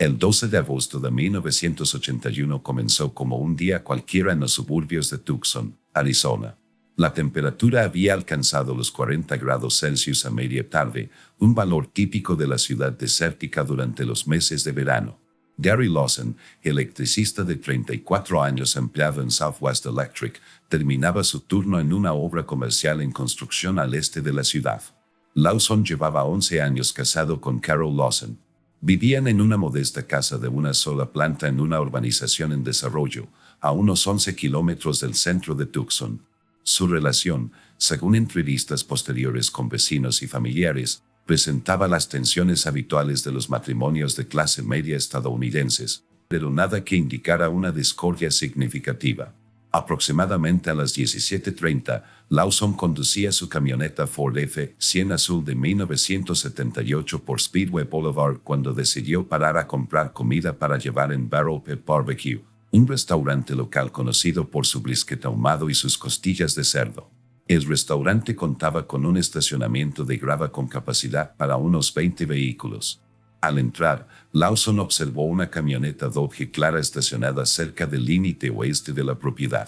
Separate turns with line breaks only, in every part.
El 12 de agosto de 1981 comenzó como un día cualquiera en los suburbios de Tucson, Arizona. La temperatura había alcanzado los 40 grados Celsius a media tarde, un valor típico de la ciudad desértica durante los meses de verano. Gary Lawson, electricista de 34 años empleado en Southwest Electric, terminaba su turno en una obra comercial en construcción al este de la ciudad. Lawson llevaba 11 años casado con Carol Lawson. Vivían en una modesta casa de una sola planta en una urbanización en desarrollo, a unos 11 kilómetros del centro de Tucson. Su relación, según entrevistas posteriores con vecinos y familiares, presentaba las tensiones habituales de los matrimonios de clase media estadounidenses, pero nada que indicara una discordia significativa. Aproximadamente a las 17:30, Lawson conducía su camioneta Ford F-100 azul de 1978 por Speedway Boulevard cuando decidió parar a comprar comida para llevar en Barrel Pit Barbecue, un restaurante local conocido por su brisket ahumado y sus costillas de cerdo. El restaurante contaba con un estacionamiento de grava con capacidad para unos 20 vehículos. Al entrar, Lawson observó una camioneta Dodge Clara estacionada cerca del límite oeste de la propiedad.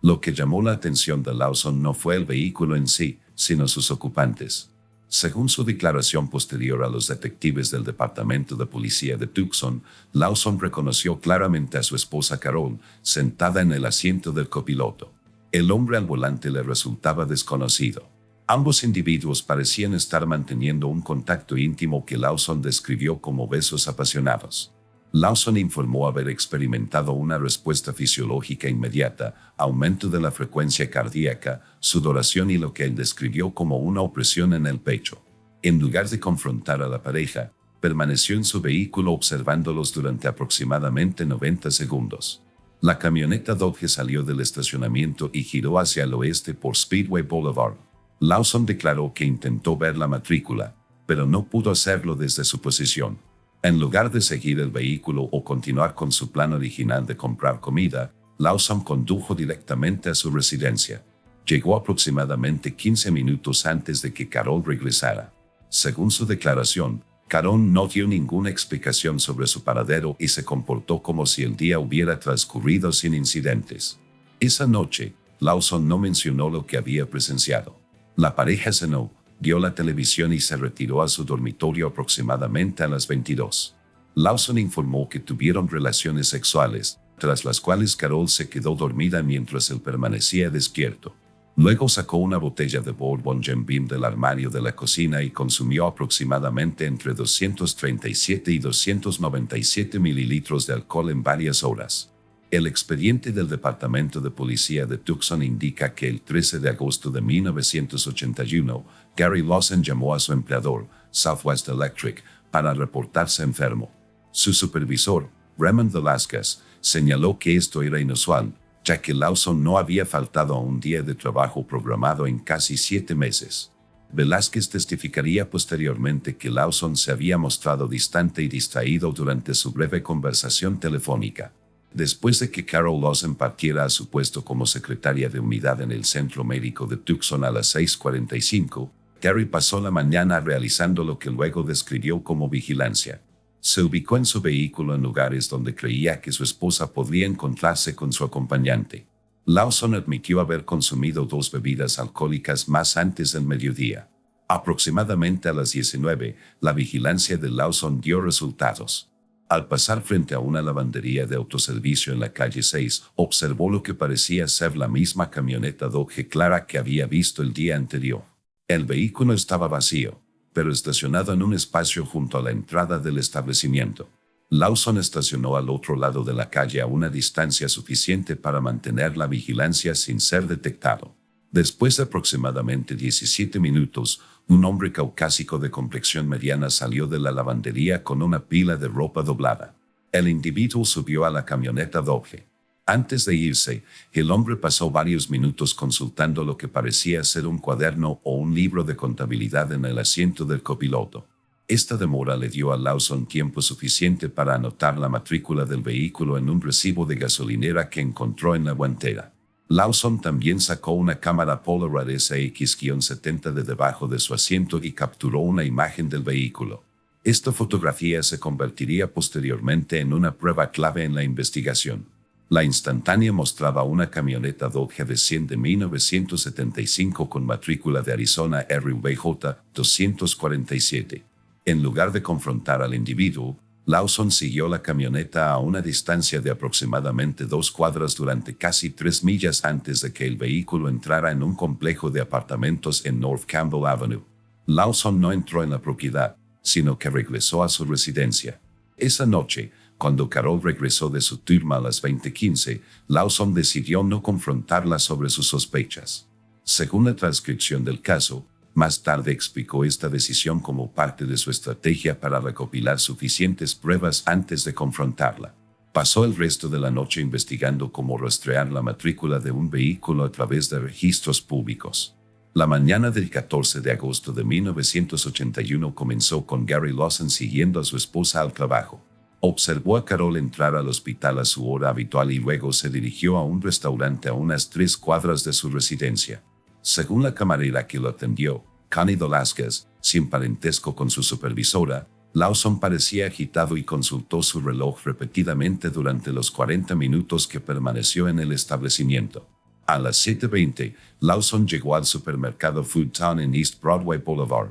Lo que llamó la atención de Lawson no fue el vehículo en sí, sino sus ocupantes. Según su declaración posterior a los detectives del Departamento de Policía de Tucson, Lawson reconoció claramente a su esposa Carol, sentada en el asiento del copiloto. El hombre al volante le resultaba desconocido. Ambos individuos parecían estar manteniendo un contacto íntimo que Lawson describió como besos apasionados. Lawson informó haber experimentado una respuesta fisiológica inmediata, aumento de la frecuencia cardíaca, sudoración y lo que él describió como una opresión en el pecho. En lugar de confrontar a la pareja, permaneció en su vehículo observándolos durante aproximadamente 90 segundos. La camioneta Dodge salió del estacionamiento y giró hacia el oeste por Speedway Boulevard. Lawson declaró que intentó ver la matrícula, pero no pudo hacerlo desde su posición. En lugar de seguir el vehículo o continuar con su plan original de comprar comida, Lawson condujo directamente a su residencia. Llegó aproximadamente 15 minutos antes de que Carol regresara. Según su declaración, Carol no dio ninguna explicación sobre su paradero y se comportó como si el día hubiera transcurrido sin incidentes. Esa noche, Lawson no mencionó lo que había presenciado. La pareja cenó, vio la televisión y se retiró a su dormitorio aproximadamente a las 22. Lawson informó que tuvieron relaciones sexuales, tras las cuales Carol se quedó dormida mientras él permanecía despierto. Luego sacó una botella de Bourbon Jim Beam del armario de la cocina y consumió aproximadamente entre 237 y 297 mililitros de alcohol en varias horas. El expediente del Departamento de Policía de Tucson indica que el 13 de agosto de 1981, Gary Lawson llamó a su empleador, Southwest Electric, para reportarse enfermo. Su supervisor, Raymond Velázquez, señaló que esto era inusual, ya que Lawson no había faltado a un día de trabajo programado en casi 7 meses. Velázquez testificaría posteriormente que Lawson se había mostrado distante y distraído durante su breve conversación telefónica. Después de que Carol Lawson partiera a su puesto como secretaria de unidad en el Centro Médico de Tucson a las 6:45, Gary pasó la mañana realizando lo que luego describió como vigilancia. Se ubicó en su vehículo en lugares donde creía que su esposa podría encontrarse con su acompañante. Lawson admitió haber consumido 2 bebidas alcohólicas más antes del mediodía. Aproximadamente a las 19, la vigilancia de Lawson dio resultados. Al pasar frente a una lavandería de autoservicio en la calle 6, observó lo que parecía ser la misma camioneta Dodge Clara que había visto el día anterior. El vehículo estaba vacío, pero estacionado en un espacio junto a la entrada del establecimiento. Lawson estacionó al otro lado de la calle a una distancia suficiente para mantener la vigilancia sin ser detectado. Después de aproximadamente 17 minutos, un hombre caucásico de complexión mediana salió de la lavandería con una pila de ropa doblada. El individuo subió a la camioneta Dodge. Antes de irse, el hombre pasó varios minutos consultando lo que parecía ser un cuaderno o un libro de contabilidad en el asiento del copiloto. Esta demora le dio a Lawson tiempo suficiente para anotar la matrícula del vehículo en un recibo de gasolinera que encontró en la guantera. Lawson también sacó una cámara Polaroid SX-70 de debajo de su asiento y capturó una imagen del vehículo. Esta fotografía se convertiría posteriormente en una prueba clave en la investigación. La instantánea mostraba una camioneta Dodge V100 de 1975 con matrícula de Arizona RVJ 247. En lugar de confrontar al individuo, Lawson siguió la camioneta a una distancia de aproximadamente 2 cuadras durante casi 3 millas antes de que el vehículo entrara en un complejo de apartamentos en North Campbell Avenue. Lawson no entró en la propiedad, sino que regresó a su residencia. Esa noche, cuando Carol regresó de su turma a las 20:15, Lawson decidió no confrontarla sobre sus sospechas. Según la transcripción del caso, más tarde explicó esta decisión como parte de su estrategia para recopilar suficientes pruebas antes de confrontarla. Pasó el resto de la noche investigando cómo rastrear la matrícula de un vehículo a través de registros públicos. La mañana del 14 de agosto de 1981 comenzó con Gary Lawson siguiendo a su esposa al trabajo. Observó a Carol entrar al hospital a su hora habitual y luego se dirigió a un restaurante a unas 3 cuadras de su residencia. Según la camarera que lo atendió, Connie Velázquez, sin parentesco con su supervisora, Lawson parecía agitado y consultó su reloj repetidamente durante los 40 minutos que permaneció en el establecimiento. A las 7:20, Lawson llegó al supermercado Food Town en East Broadway Boulevard.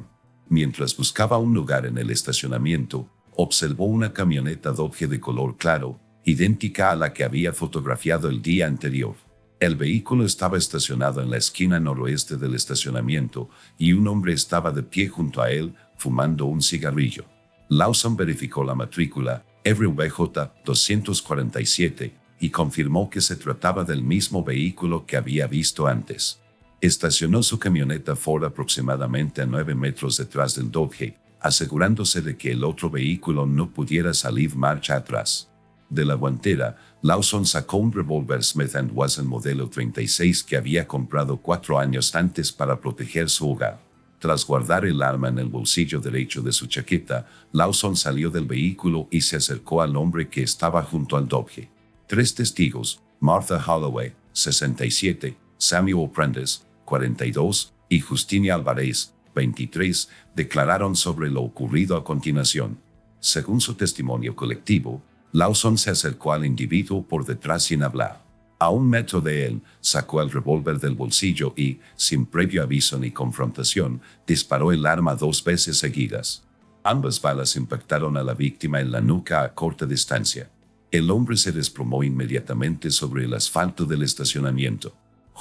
Mientras buscaba un lugar en el estacionamiento, observó una camioneta Dodge de color claro, idéntica a la que había fotografiado el día anterior. El vehículo estaba estacionado en la esquina noroeste del estacionamiento y un hombre estaba de pie junto a él, fumando un cigarrillo. Lawson verificó la matrícula, RVJ 247, y confirmó que se trataba del mismo vehículo que había visto antes. Estacionó su camioneta Ford aproximadamente a 9 metros detrás del Dodge, asegurándose de que el otro vehículo no pudiera salir marcha atrás. De la guantera, Lawson sacó un revólver Smith & Wesson modelo 36 que había comprado 4 años antes para proteger su hogar. Tras guardar el arma en el bolsillo derecho de su chaqueta, Lawson salió del vehículo y se acercó al hombre que estaba junto al Dodge. 3 testigos, Martha Holloway, 67, Samuel Prentice, 42, y Justine Alvarez, 23, declararon sobre lo ocurrido a continuación. Según su testimonio colectivo, Lawson se acercó al individuo por detrás sin hablar. A 1 metro de él, sacó el revólver del bolsillo y, sin previo aviso ni confrontación, disparó el arma 2 veces seguidas. Ambas balas impactaron a la víctima en la nuca a corta distancia. El hombre se desplomó inmediatamente sobre el asfalto del estacionamiento.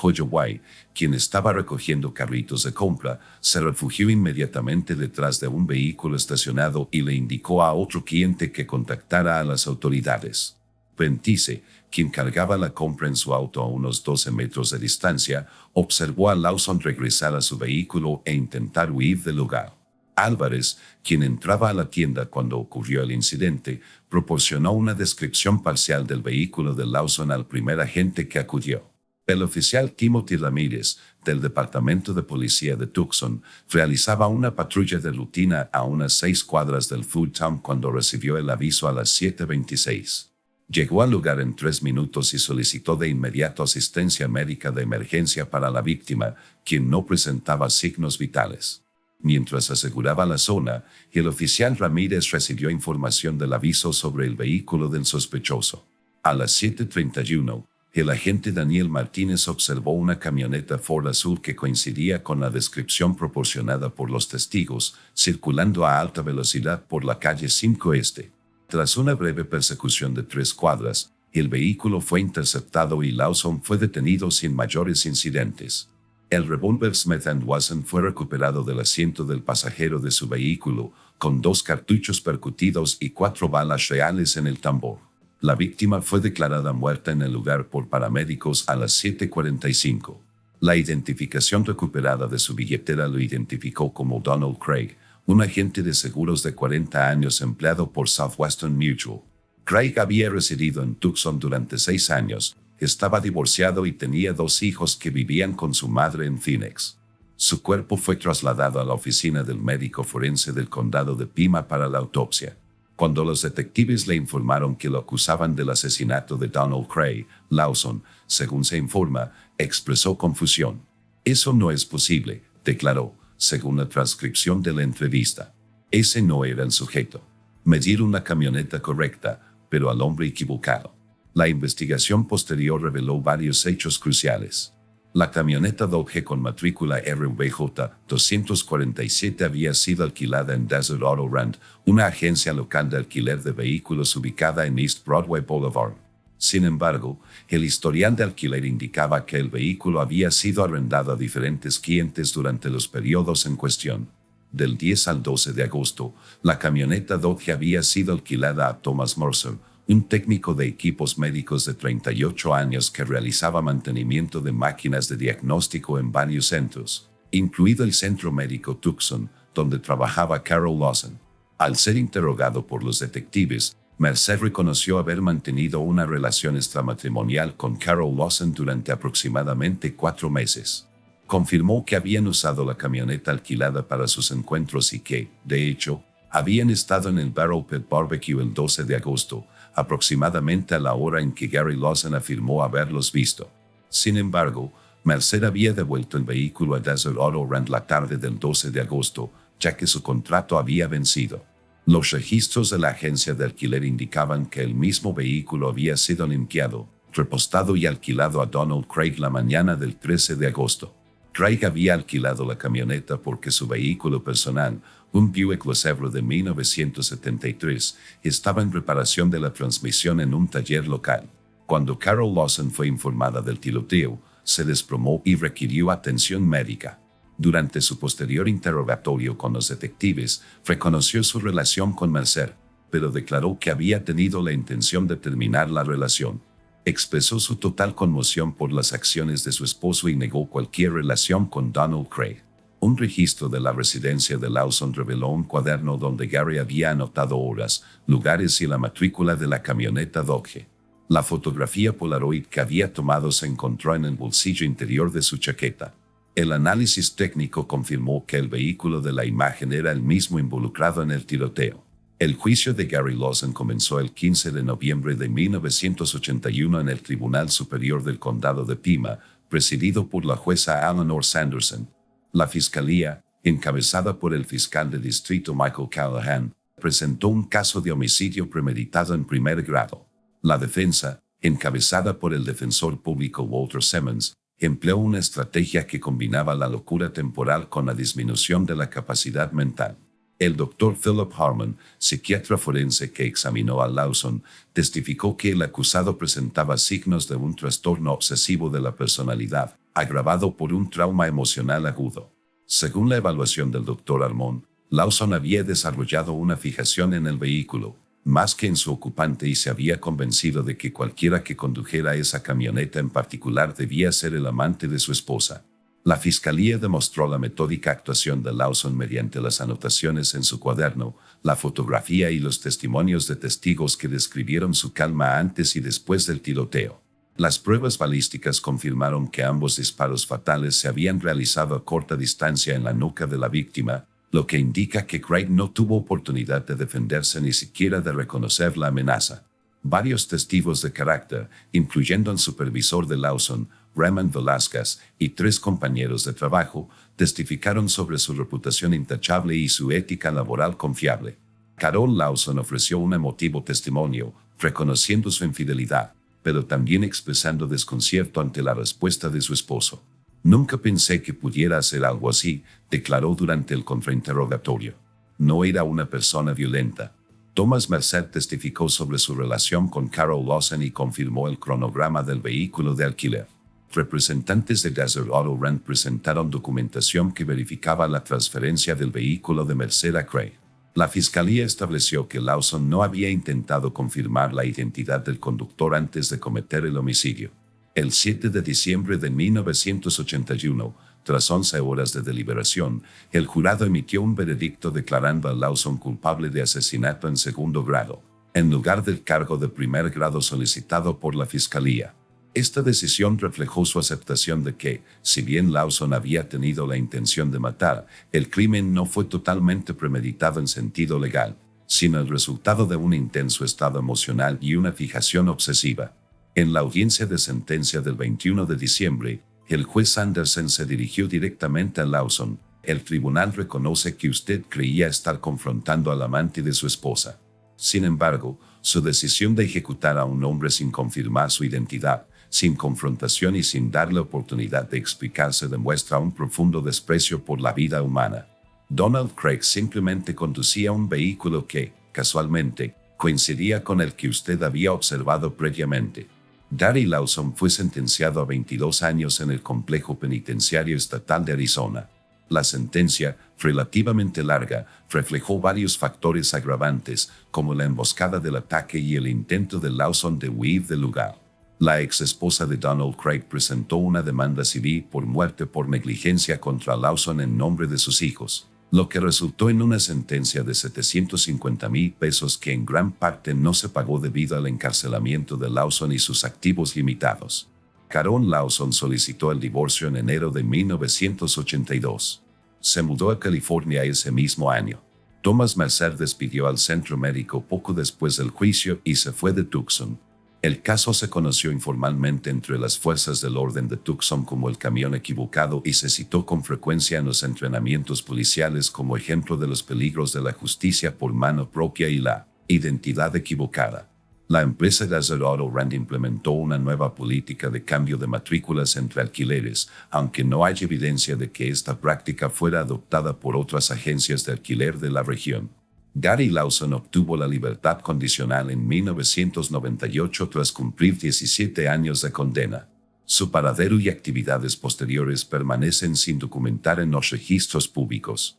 Holloway, quien estaba recogiendo carritos de compra, se refugió inmediatamente detrás de un vehículo estacionado y le indicó a otro cliente que contactara a las autoridades. Prentice, quien cargaba la compra en su auto a unos 12 metros de distancia, observó a Lawson regresar a su vehículo e intentar huir del lugar. Álvarez, quien entraba a la tienda cuando ocurrió el incidente, proporcionó una descripción parcial del vehículo de Lawson al primer agente que acudió. El oficial Timothy Ramírez, del Departamento de Policía de Tucson, realizaba una patrulla de rutina a unas 6 cuadras del Food Town cuando recibió el aviso a las 7:26. Llegó al lugar en 3 minutos y solicitó de inmediato asistencia médica de emergencia para la víctima, quien no presentaba signos vitales. Mientras aseguraba la zona, el oficial Ramírez recibió información del aviso sobre el vehículo del sospechoso. A las 7:31, el agente Daniel Martínez observó una camioneta Ford azul que coincidía con la descripción proporcionada por los testigos, circulando a alta velocidad por la calle 5 Este. Tras una breve persecución de 3 cuadras, el vehículo fue interceptado y Lawson fue detenido sin mayores incidentes. El revólver Smith & Wesson fue recuperado del asiento del pasajero de su vehículo, con 2 cartuchos percutidos y 4 balas reales en el tambor. La víctima fue declarada muerta en el lugar por paramédicos a las 7:45. La identificación recuperada de su billetera lo identificó como Donald Craig, un agente de seguros de 40 años empleado por Southwestern Mutual. Craig había residido en Tucson durante 6 años, estaba divorciado y tenía 2 hijos que vivían con su madre en Phoenix. Su cuerpo fue trasladado a la oficina del médico forense del condado de Pima para la autopsia. Cuando los detectives le informaron que lo acusaban del asesinato de Donald Craig, Lawson, según se informa, expresó confusión. Eso no es posible, declaró, según la transcripción de la entrevista. Ese no era el sujeto. Me dieron la camioneta correcta, pero al hombre equivocado. La investigación posterior reveló varios hechos cruciales. La camioneta Dodge con matrícula RVJ 247 había sido alquilada en Desert Auto Rent, una agencia local de alquiler de vehículos ubicada en East Broadway Boulevard. Sin embargo, el historial de alquiler indicaba que el vehículo había sido arrendado a diferentes clientes durante los periodos en cuestión. Del 10 al 12 de agosto, la camioneta Dodge había sido alquilada a Thomas Mercer, un técnico de equipos médicos de 38 años que realizaba mantenimiento de máquinas de diagnóstico en varios centros, incluido el Centro Médico Tucson, donde trabajaba Carol Lawson. Al ser interrogado por los detectives, Mercer reconoció haber mantenido una relación extramatrimonial con Carol Lawson durante aproximadamente 4 meses. Confirmó que habían usado la camioneta alquilada para sus encuentros y que, de hecho, habían estado en el Barrel Pit Barbecue el 12 de agosto, aproximadamente a la hora en que Gary Lawson afirmó haberlos visto. Sin embargo, Mercer había devuelto el vehículo a Desert Auto Rent la tarde del 12 de agosto, ya que su contrato había vencido. Los registros de la agencia de alquiler indicaban que el mismo vehículo había sido limpiado, repostado y alquilado a Donald Craig la mañana del 13 de agosto. Craig había alquilado la camioneta porque su vehículo personal, un Buick LeSabre de 1973, estaba en reparación de la transmisión en un taller local. Cuando Carol Lawson fue informada del tiroteo, se desplomó y requirió atención médica. Durante su posterior interrogatorio con los detectives, reconoció su relación con Mercer, pero declaró que había tenido la intención de terminar la relación. Expresó su total conmoción por las acciones de su esposo y negó cualquier relación con Donald Craig. Un registro de la residencia de Lawson reveló un cuaderno donde Gary había anotado horas, lugares y la matrícula de la camioneta Dodge. La fotografía Polaroid que había tomado se encontró en el bolsillo interior de su chaqueta. El análisis técnico confirmó que el vehículo de la imagen era el mismo involucrado en el tiroteo. El juicio de Gary Lawson comenzó el 15 de noviembre de 1981 en el Tribunal Superior del Condado de Pima, presidido por la jueza Eleanor Sanderson. La fiscalía, encabezada por el fiscal de distrito Michael Callahan, presentó un caso de homicidio premeditado en primer grado. La defensa, encabezada por el defensor público Walter Simmons, empleó una estrategia que combinaba la locura temporal con la disminución de la capacidad mental. El doctor Philip Harmon, psiquiatra forense que examinó a Lawson, testificó que el acusado presentaba signos de un trastorno obsesivo de la personalidad, agravado por un trauma emocional agudo. Según la evaluación del doctor Harmon, Lawson había desarrollado una fijación en el vehículo, más que en su ocupante, y se había convencido de que cualquiera que condujera esa camioneta en particular debía ser el amante de su esposa. La fiscalía demostró la metódica actuación de Lawson mediante las anotaciones en su cuaderno, la fotografía y los testimonios de testigos que describieron su calma antes y después del tiroteo. Las pruebas balísticas confirmaron que ambos disparos fatales se habían realizado a corta distancia en la nuca de la víctima, lo que indica que Craig no tuvo oportunidad de defenderse ni siquiera de reconocer la amenaza. Varios testigos de carácter, incluyendo el supervisor de Lawson, Raymond Velázquez, y 3 compañeros de trabajo, testificaron sobre su reputación intachable y su ética laboral confiable. Carol Lawson ofreció un emotivo testimonio, reconociendo su infidelidad, pero también expresando desconcierto ante la respuesta de su esposo. Nunca pensé que pudiera hacer algo así, declaró durante el contrainterrogatorio. No era una persona violenta. Thomas Mercer testificó sobre su relación con Carol Lawson y confirmó el cronograma del vehículo de alquiler. Representantes de Desert Auto Rent presentaron documentación que verificaba la transferencia del vehículo de Mercer a Craig. La fiscalía estableció que Lawson no había intentado confirmar la identidad del conductor antes de cometer el homicidio. El 7 de diciembre de 1981, tras 11 horas de deliberación, el jurado emitió un veredicto declarando a Lawson culpable de asesinato en segundo grado, en lugar del cargo de primer grado solicitado por la fiscalía. Esta decisión reflejó su aceptación de que, si bien Lawson había tenido la intención de matar, el crimen no fue totalmente premeditado en sentido legal, sino el resultado de un intenso estado emocional y una fijación obsesiva. En la audiencia de sentencia del 21 de diciembre, el juez Anderson se dirigió directamente a Lawson, El tribunal reconoce que usted creía estar confrontando al amante de su esposa. Sin embargo, su decisión de ejecutar a un hombre sin confirmar su identidad, sin confrontación y sin darle oportunidad de explicarse demuestra un profundo desprecio por la vida humana. Donald Craig simplemente conducía un vehículo que, casualmente, coincidía con el que usted había observado previamente. Gary Lawson fue sentenciado a 22 años en el complejo penitenciario estatal de Arizona. La sentencia, relativamente larga, reflejó varios factores agravantes, como la emboscada del ataque y el intento de Lawson de huir del lugar. La ex esposa de Donald Craig presentó una demanda civil por muerte por negligencia contra Lawson en nombre de sus hijos, lo que resultó en una sentencia de $750,000 que en gran parte no se pagó debido al encarcelamiento de Lawson y sus activos limitados. Caron Lawson solicitó el divorcio en enero de 1982. Se mudó a California ese mismo año. Thomas Mercer despidió al centro médico poco después del juicio y se fue de Tucson. El caso se conoció informalmente entre las fuerzas del orden de Tucson como el camión equivocado y se citó con frecuencia en los entrenamientos policiales como ejemplo de los peligros de la justicia por mano propia y la identidad equivocada. La empresa Desert Auto Rent implementó una nueva política de cambio de matrículas entre alquileres, aunque no hay evidencia de que esta práctica fuera adoptada por otras agencias de alquiler de la región. Gary Lawson obtuvo la libertad condicional en 1998 tras cumplir 17 años de condena. Su paradero y actividades posteriores permanecen sin documentar en los registros públicos.